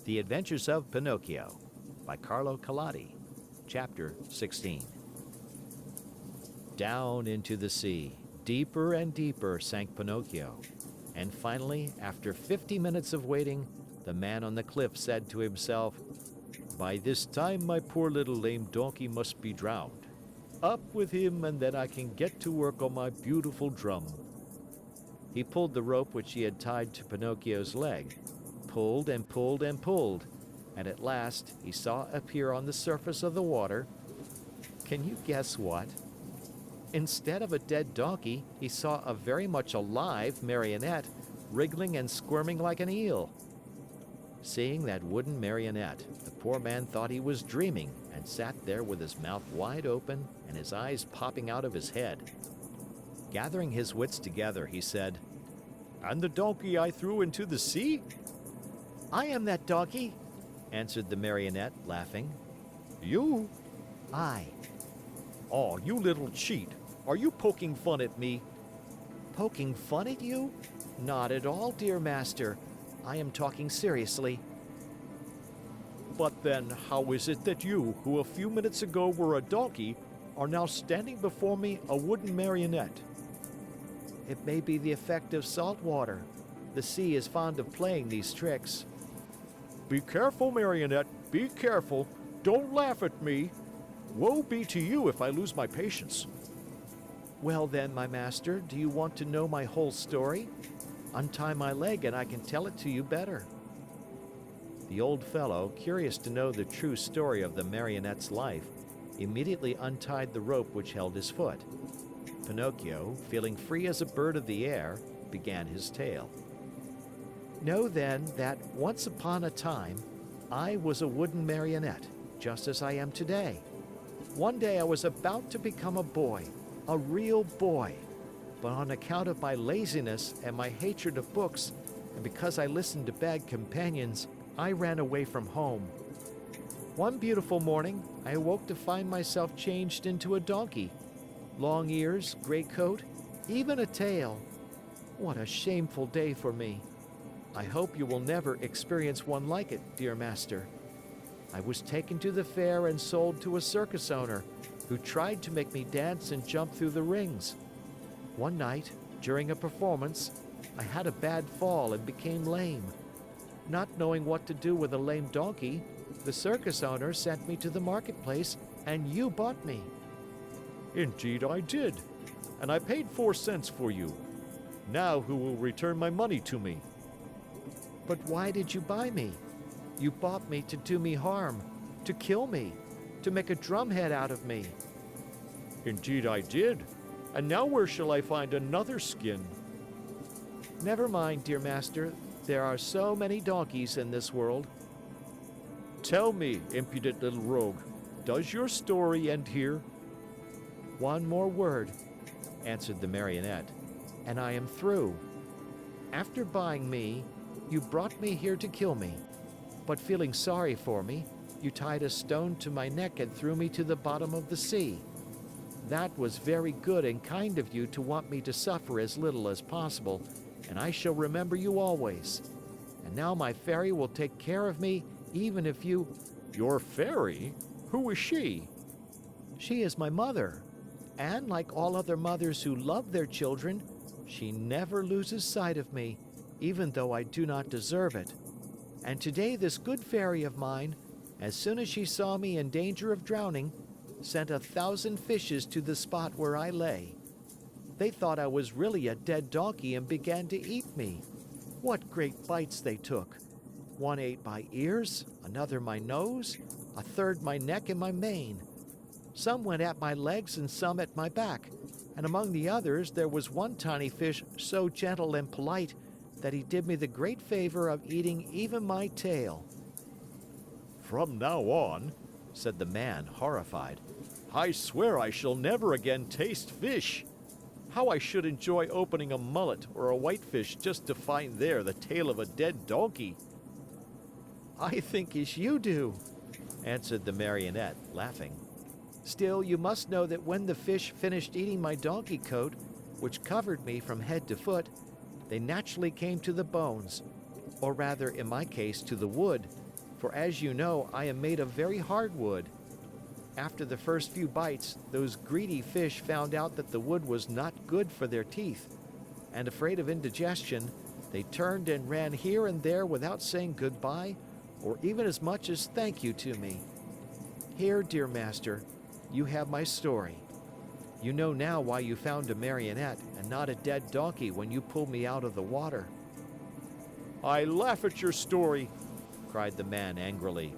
The Adventures of Pinocchio by Carlo Collodi, Chapter 16. Down into the sea, deeper and deeper sank Pinocchio, and finally, after 50 minutes of waiting, the man on the cliff said to himself, "By this time my poor little lame donkey must be drowned. Up with him and then I can get to work on my beautiful drum." He pulled the rope which he had tied to Pinocchio's leg, pulled and pulled and pulled, and at last he saw appear on the surface of the water. Can you guess what? Instead of a dead donkey, he saw a very much alive marionette wriggling and squirming like an eel. Seeing that wooden marionette, the poor man thought he was dreaming and sat there with his mouth wide open and his eyes popping out of his head. Gathering his wits together, he said, "And the donkey I threw into the sea?" "I am that donkey," answered the marionette, laughing. "You?" "I." "Oh, you little cheat! Are you poking fun at me?" "Poking fun at you? Not at all, dear master. I am talking seriously." "But then, how is it that you, who a few minutes ago were a donkey, are now standing before me a wooden marionette?" "It may be the effect of salt water. The sea is fond of playing these tricks." "Be careful, marionette, be careful. Don't laugh at me. Woe be to you if I lose my patience." "Well then, my master, do you want to know my whole story? Untie my leg and I can tell it to you better." The old fellow, curious to know the true story of the marionette's life, immediately untied the rope which held his foot. Pinocchio, feeling free as a bird of the air, began his tale. "Know then that once upon a time, I was a wooden marionette, just as I am today. One day I was about to become a boy, a real boy, but on account of my laziness and my hatred of books, and because I listened to bad companions, I ran away from home. One beautiful morning, I awoke to find myself changed into a donkey. Long ears, gray coat, even a tail. What a shameful day for me. I hope you will never experience one like it, dear master. I was taken to the fair and sold to a circus owner who tried to make me dance and jump through the rings. One night, during a performance, I had a bad fall and became lame. Not knowing what to do with a lame donkey, the circus owner sent me to the marketplace and you bought me." "Indeed I did, and I paid 4 cents for you. Now who will return my money to me?" "But why did you buy me? You bought me to do me harm, to kill me, to make a drumhead out of me." "Indeed I did, and now where shall I find another skin?" "Never mind, dear master, there are so many donkeys in this world." "Tell me, impudent little rogue, does your story end here?" "One more word," answered the marionette, "and I am through. After buying me, you brought me here to kill me, but feeling sorry for me, you tied a stone to my neck and threw me to the bottom of the sea. That was very good and kind of you to want me to suffer as little as possible, and I shall remember you always. And now my fairy will take care of me even if you—" "Your fairy? Who is she?" "She is my mother, and like all other mothers who love their children, she never loses sight of me, even though I do not deserve it. And today this good fairy of mine, as soon as she saw me in danger of drowning, sent 1,000 fishes to the spot where I lay. They thought I was really a dead donkey and began to eat me. What great bites they took! One ate my ears, another my nose, a third my neck and my mane. Some went at my legs and some at my back, and among the others there was one tiny fish so gentle and polite that he did me the great favor of eating even my tail." "From now on," said the man, horrified, "I swear I shall never again taste fish. How I should enjoy opening a mullet or a whitefish just to find there the tail of a dead donkey." "I think as you do," answered the marionette, laughing. "Still, you must know that when the fish finished eating my donkey coat, which covered me from head to foot, they naturally came to the bones, or rather, in my case, to the wood, for as you know, I am made of very hard wood. After the first few bites, those greedy fish found out that the wood was not good for their teeth, and afraid of indigestion, they turned and ran here and there without saying goodbye or even as much as thank you to me. Here, dear master, you have my story. You know now why you found a marionette and not a dead donkey when you pulled me out of the water." "I laugh at your story," cried the man angrily.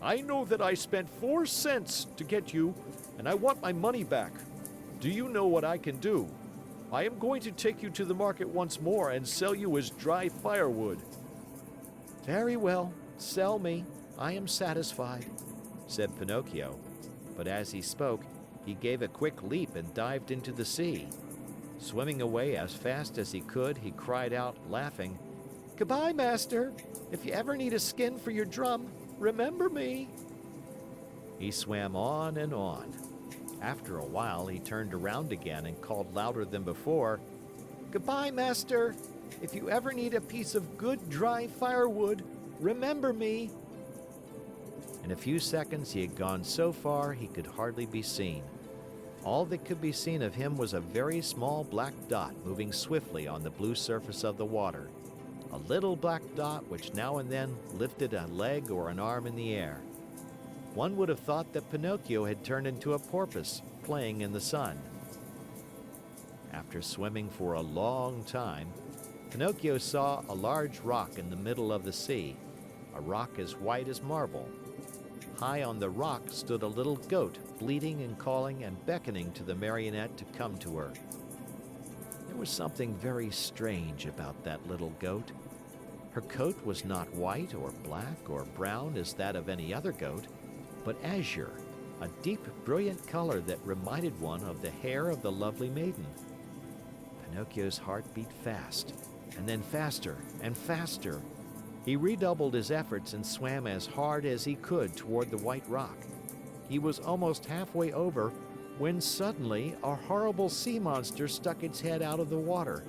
"I know that I spent 4 cents to get you, and I want my money back. Do you know what I can do? I am going to take you to the market once more and sell you as dry firewood." "Very well, sell me. I am satisfied," said Pinocchio. But as he spoke, he gave a quick leap and dived into the sea. Swimming away as fast as he could, he cried out, laughing, "Goodbye, master. If you ever need a skin for your drum, remember me." He swam on and on. After a while, he turned around again and called louder than before, "Goodbye, master. If you ever need a piece of good dry firewood, remember me." In a few seconds, he had gone so far he could hardly be seen. All that could be seen of him was a very small black dot moving swiftly on the blue surface of the water. A little black dot which now and then lifted a leg or an arm in the air. One would have thought that Pinocchio had turned into a porpoise playing in the sun. After swimming for a long time, Pinocchio saw a large rock in the middle of the sea, a rock as white as marble. High on the rock stood a little goat, bleating and calling and beckoning to the marionette to come to her. There was something very strange about that little goat. Her coat was not white or black or brown as that of any other goat, but azure, a deep, brilliant color that reminded one of the hair of the lovely maiden. Pinocchio's heart beat fast, and then faster and faster. He redoubled his efforts and swam as hard as he could toward the white rock. He was almost halfway over when suddenly a horrible sea monster stuck its head out of the water.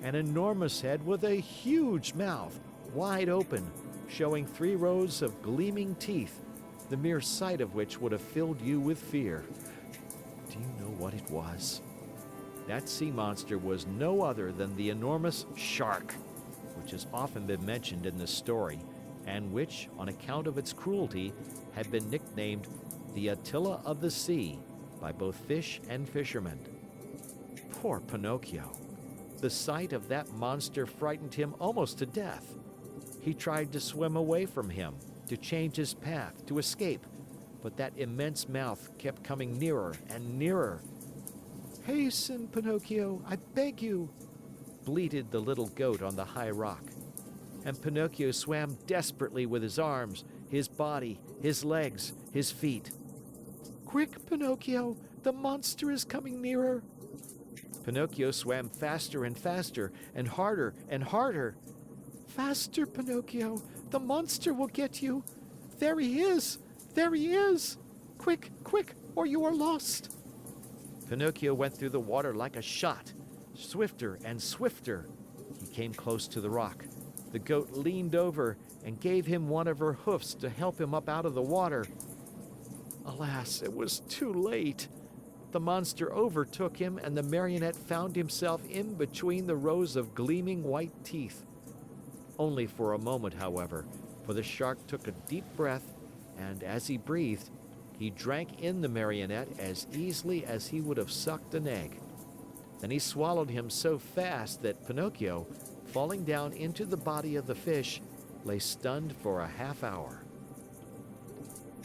An enormous head with a huge mouth, wide open, showing 3 rows of gleaming teeth, the mere sight of which would have filled you with fear. Do you know what it was? That sea monster was no other than the enormous shark, which has often been mentioned in this story, and which, on account of its cruelty, had been nicknamed the Attila of the Sea by both fish and fishermen. Poor Pinocchio! The sight of that monster frightened him almost to death. He tried to swim away from him, to change his path, to escape, but that immense mouth kept coming nearer and nearer. "Hasten, Pinocchio, I beg you," bleated the little goat on the high rock. And Pinocchio swam desperately with his arms, his body, his legs, his feet. "Quick, Pinocchio, the monster is coming nearer." Pinocchio swam faster and faster, and harder and harder. "Faster, Pinocchio, the monster will get you. There he is! There he is! Quick, quick, or you are lost!" Pinocchio went through the water like a shot, swifter and swifter. He came close to the rock. The goat leaned over and gave him one of her hoofs to help him up out of the water. Alas, it was too late. The monster overtook him, and the marionette found himself in between the rows of gleaming white teeth. Only for a moment, however, for the shark took a deep breath, and as he breathed, he drank in the marionette as easily as he would have sucked an egg. Then he swallowed him so fast that Pinocchio, falling down into the body of the fish, lay stunned for a half hour.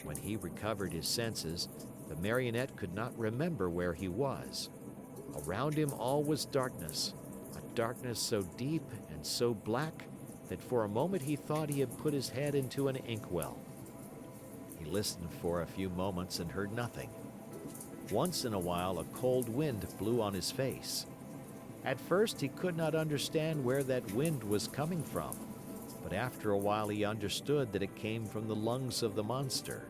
When he recovered his senses, the marionette could not remember where he was. Around him all was darkness, a darkness so deep and so black that for a moment he thought he had put his head into an inkwell. He listened for a few moments and heard nothing. Once in a while a cold wind blew on his face. At first he could not understand where that wind was coming from, but after a while he understood that it came from the lungs of the monster.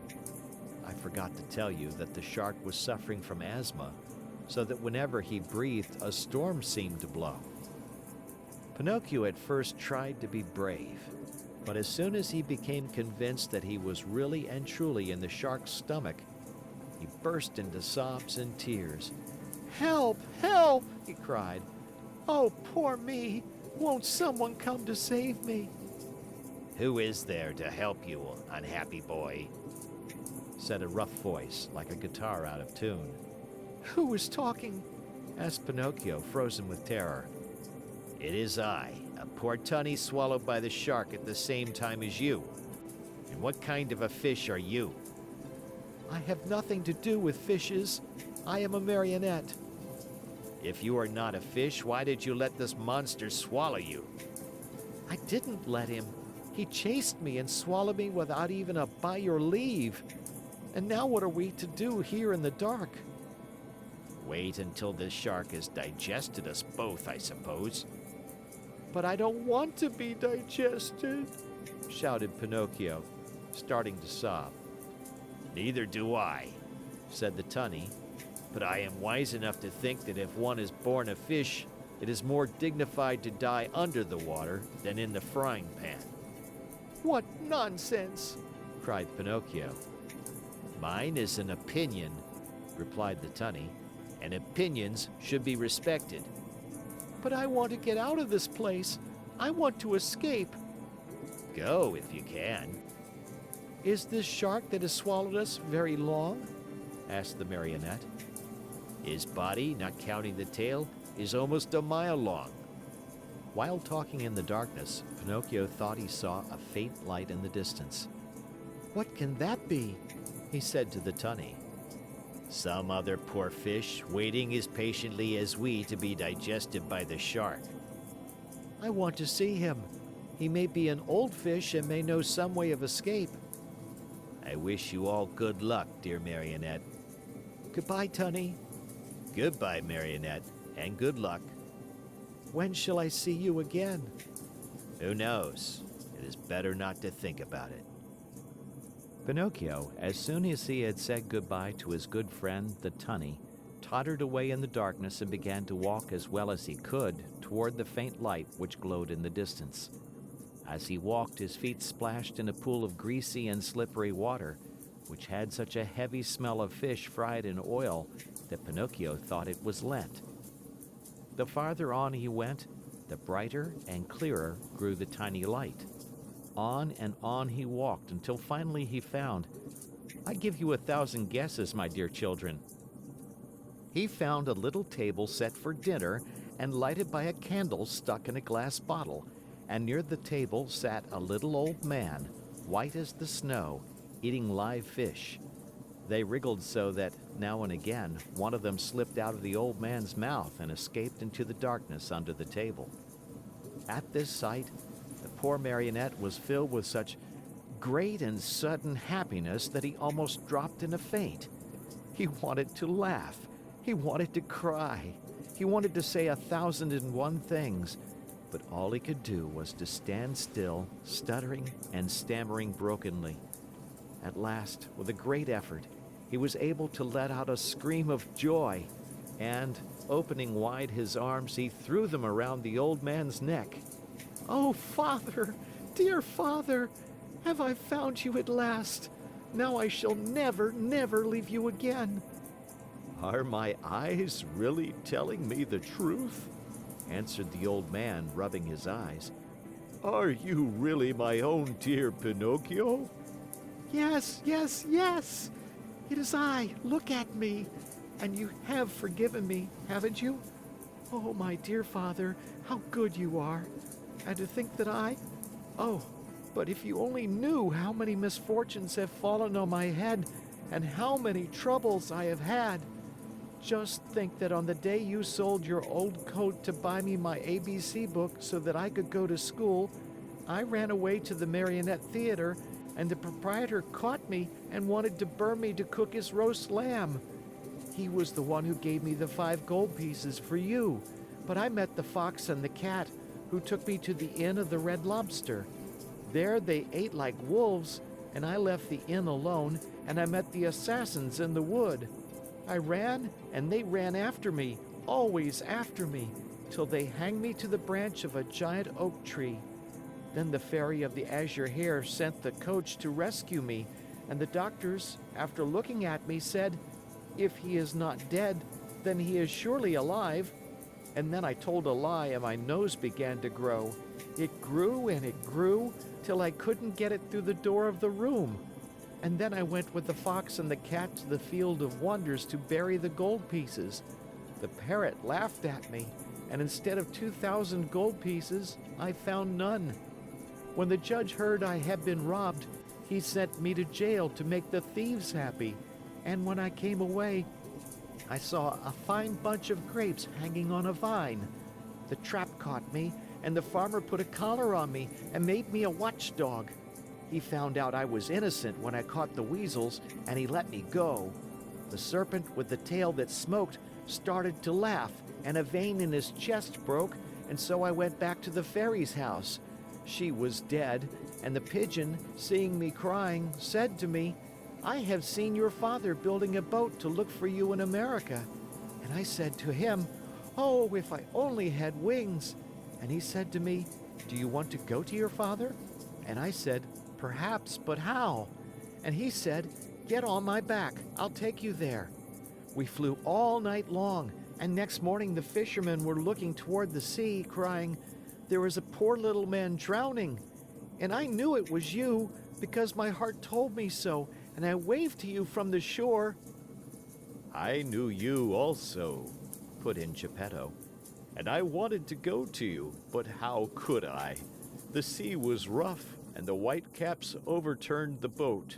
I forgot to tell you that the shark was suffering from asthma, so that whenever he breathed, a storm seemed to blow. Pinocchio at first tried to be brave. But as soon as he became convinced that he was really and truly in the shark's stomach, he burst into sobs and tears. "Help! Help!" he cried. "Oh, poor me! Won't someone come to save me?" "Who is there to help you, unhappy boy?" said a rough voice, like a guitar out of tune. "Who is talking?" asked Pinocchio, frozen with terror. "It is I, a poor tunny swallowed by the shark at the same time as you. And what kind of a fish are you?" "I have nothing to do with fishes. I am a marionette." "If you are not a fish, why did you let this monster swallow you?" "I didn't let him. He chased me and swallowed me without even a by your leave. And now what are we to do here in the dark?" "Wait until this shark has digested us both, I suppose." "But I don't want to be digested," shouted Pinocchio, starting to sob. "Neither do I," said the tunny, "but I am wise enough to think that if one is born a fish, it is more dignified to die under the water than in the frying pan." "What nonsense!" cried Pinocchio. "Mine is an opinion," replied the tunny, "and opinions should be respected." "But I want to get out of this place. I want to escape." "Go if you can." "Is this shark that has swallowed us very long?" asked the marionette. "His body, not counting the tail, is almost a mile long." While talking in the darkness, Pinocchio thought he saw a faint light in the distance. "What can that be?" he said to the tunny. "Some other poor fish waiting as patiently as we to be digested by the shark." "I want to see him. He may be an old fish and may know some way of escape." "I wish you all good luck, dear Marionette." "Goodbye, tunny." "Goodbye, Marionette, and good luck." "When shall I see you again?" "Who knows? It is better not to think about it." Pinocchio, as soon as he had said goodbye to his good friend, the tunny, tottered away in the darkness and began to walk as well as he could toward the faint light which glowed in the distance. As he walked, his feet splashed in a pool of greasy and slippery water, which had such a heavy smell of fish fried in oil that Pinocchio thought it was Lent. The farther on he went, the brighter and clearer grew the tiny light. On and on he walked until finally he found, I give you 1,000 guesses, my dear children. He found a little table set for dinner and lighted by a candle stuck in a glass bottle, and near the table sat a little old man, white as the snow, eating live fish. They wriggled so that, now and again, one of them slipped out of the old man's mouth and escaped into the darkness under the table. At this sight, the poor marionette was filled with such great and sudden happiness that he almost dropped in a faint. He wanted to laugh. He wanted to cry. He wanted to say 1,001 things, but all he could do was to stand still, stuttering and stammering brokenly. At last, with a great effort, he was able to let out a scream of joy, and, opening wide his arms, he threw them around the old man's neck. "Oh, Father, dear Father, have I found you at last? Now I shall never, never leave you again." "Are my eyes really telling me the truth?" answered the old man, rubbing his eyes. "Are you really my own dear Pinocchio?" "Yes, yes, yes! It is I. Look at me. And you have forgiven me, haven't you? Oh, my dear Father, how good you are. And to think that Oh, but if you only knew how many misfortunes have fallen on my head and how many troubles I have had. Just think that on the day you sold your old coat to buy me my ABC book so that I could go to school, I ran away to the Marionette Theater, and the proprietor caught me and wanted to burn me to cook his roast lamb. He was the one who gave me the 5 gold pieces for you, but I met the fox and the cat, who took me to the Inn of the Red Lobster. There they ate like wolves, and I left the inn alone, and I met the assassins in the wood. I ran, and they ran after me, always after me, till they hanged me to the branch of a giant oak tree. Then the fairy of the azure hair sent the coach to rescue me, and the doctors, after looking at me, said, 'If he is not dead, then he is surely alive.' And then I told a lie and my nose began to grow. It grew and it grew till I couldn't get it through the door of the room. And then I went with the fox and the cat to the field of wonders to bury the gold pieces. The parrot laughed at me, and instead of 2,000 gold pieces, I found none. When the judge heard I had been robbed, he sent me to jail to make the thieves happy. And when I came away, I saw a fine bunch of grapes hanging on a vine. The trap caught me, and the farmer put a collar on me and made me a watchdog. He found out I was innocent when I caught the weasels, and he let me go. The serpent with the tail that smoked started to laugh, and a vein in his chest broke, and so I went back to the fairy's house. She was dead, and the pigeon, seeing me crying, said to me, 'I have seen your father building a boat to look for you in America.' And I said to him, 'Oh, if I only had wings.' And he said to me, 'Do you want to go to your father?' And I said, 'Perhaps, but how?' And he said, 'Get on my back, I'll take you there.' We flew all night long, and next morning the fishermen were looking toward the sea, crying, 'There is a poor little man drowning.' And I knew it was you, because my heart told me so, and I waved to you from the shore." "I knew you also," put in Geppetto, "and I wanted to go to you, but how could I? The sea was rough, and the whitecaps overturned the boat.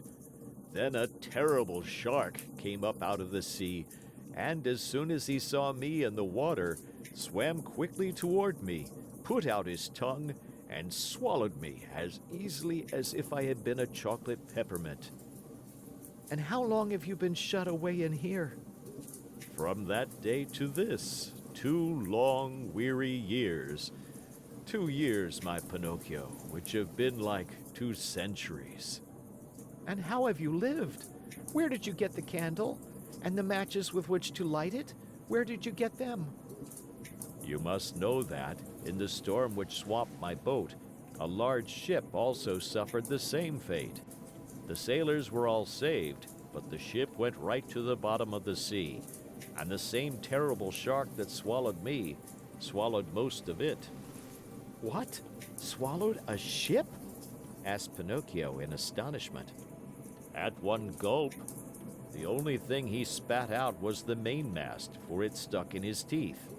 Then a terrible shark came up out of the sea, and as soon as he saw me in the water, swam quickly toward me, put out his tongue, and swallowed me as easily as if I had been a chocolate peppermint." "And how long have you been shut away in here?" "From that day to this, 2 long, weary years. 2 years, my Pinocchio, which have been like 2 centuries." "And how have you lived? Where did you get the candle? And the matches with which to light it? Where did you get them?" "You must know that, in the storm which swamped my boat, a large ship also suffered the same fate. The sailors were all saved, but the ship went right to the bottom of the sea, and the same terrible shark that swallowed me swallowed most of it." "What? Swallowed a ship?" asked Pinocchio in astonishment. "At one gulp. The only thing he spat out was the mainmast, for it stuck in his teeth.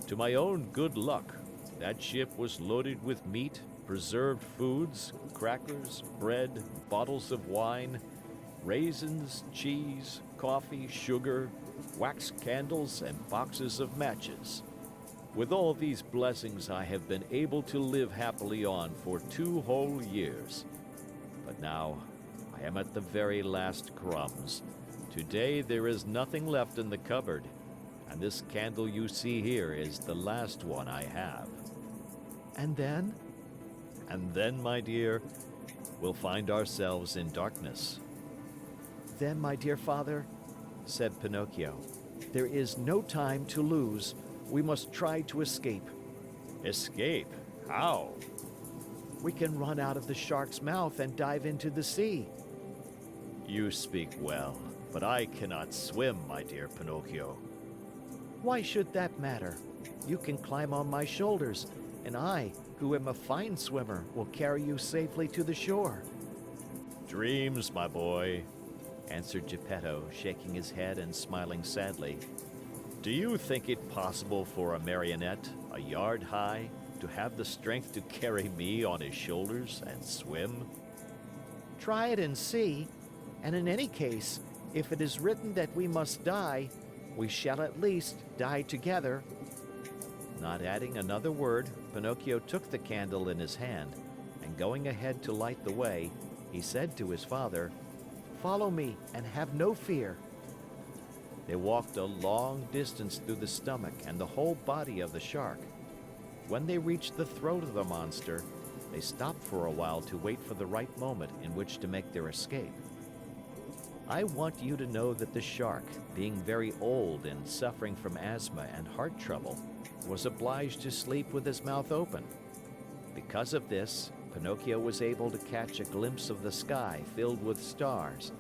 To my own good luck, that ship was loaded with meat, preserved foods, crackers, bread, bottles of wine, raisins, cheese, coffee, sugar, wax candles, and boxes of matches. With all these blessings, I have been able to live happily on for 2 whole years. But now, I am at the very last crumbs. Today there is nothing left in the cupboard, and this candle you see here is the last one I have." "And then?" "And then, my dear, we'll find ourselves in darkness." "Then, my dear father," said Pinocchio, "there is no time to lose. We must try to escape." "Escape? How?" "We can run out of the shark's mouth and dive into the sea." "You speak well, but I cannot swim, my dear Pinocchio." "Why should that matter? You can climb on my shoulders, and I, who am a fine swimmer, will carry you safely to the shore." "Dreams, my boy," answered Geppetto, shaking his head and smiling sadly. "Do you think it possible for a marionette, a yard high, to have the strength to carry me on his shoulders and swim?" "Try it and see. And in any case, if it is written that we must die, we shall at least die together." Not adding another word, Pinocchio took the candle in his hand, and going ahead to light the way, he said to his father, "Follow me and have no fear." They walked a long distance through the stomach and the whole body of the shark. When they reached the throat of the monster, they stopped for a while to wait for the right moment in which to make their escape. I want you to know that the shark, being very old and suffering from asthma and heart trouble, was obliged to sleep with his mouth open. Because of this, Pinocchio was able to catch a glimpse of the sky filled with stars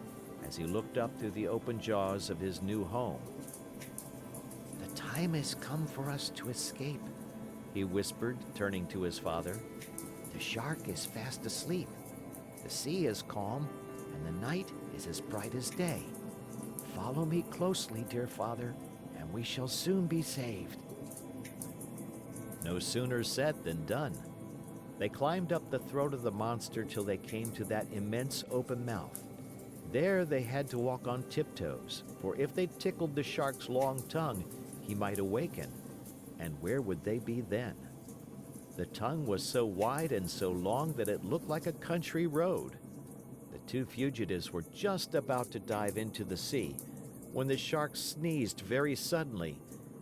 as he looked up through the open jaws of his new home. "The time has come for us to escape," he whispered, turning to his father. "The shark is fast asleep. The sea is calm, and the night is as bright as day. Follow me closely, dear father, and we shall soon be saved." No sooner said than done. They climbed up the throat of the monster till they came to that immense open mouth. There they had to walk on tiptoes, for if they tickled the shark's long tongue, he might awaken. And where would they be then? The tongue was so wide and so long that it looked like a country road. The two fugitives were just about to dive into the sea when the shark sneezed very suddenly,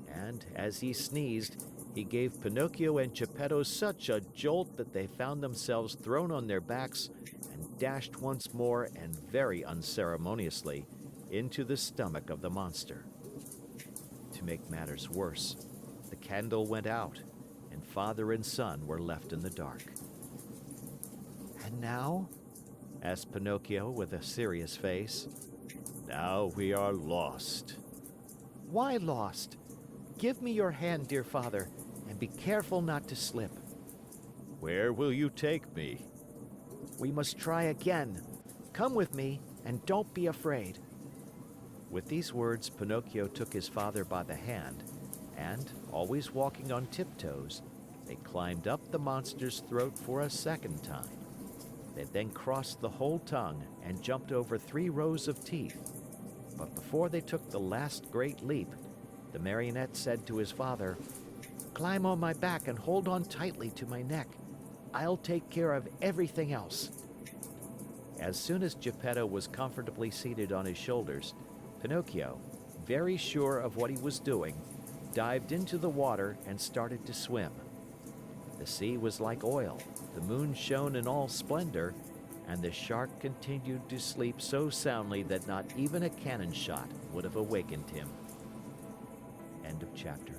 and as he sneezed, he gave Pinocchio and Geppetto such a jolt that they found themselves thrown on their backs and dashed once more and very unceremoniously into the stomach of the monster. To make matters worse, the candle went out, and father and son were left in the dark. "And now?" asked Pinocchio with a serious face. "Now we are lost." "Why lost? Give me your hand, dear father, and be careful not to slip." "Where will you take me?" "We must try again. Come with me, and don't be afraid." With these words, Pinocchio took his father by the hand, and, always walking on tiptoes, they climbed up the monster's throat for a second time. They then crossed the whole tongue and jumped over 3 rows of teeth. But before they took the last great leap, the marionette said to his father, "Climb on my back and hold on tightly to my neck. I'll take care of everything else." As soon as Geppetto was comfortably seated on his shoulders, Pinocchio, very sure of what he was doing, dived into the water and started to swim. The sea was like oil, the moon shone in all splendor, and the shark continued to sleep so soundly that not even a cannon shot would have awakened him. End of chapter.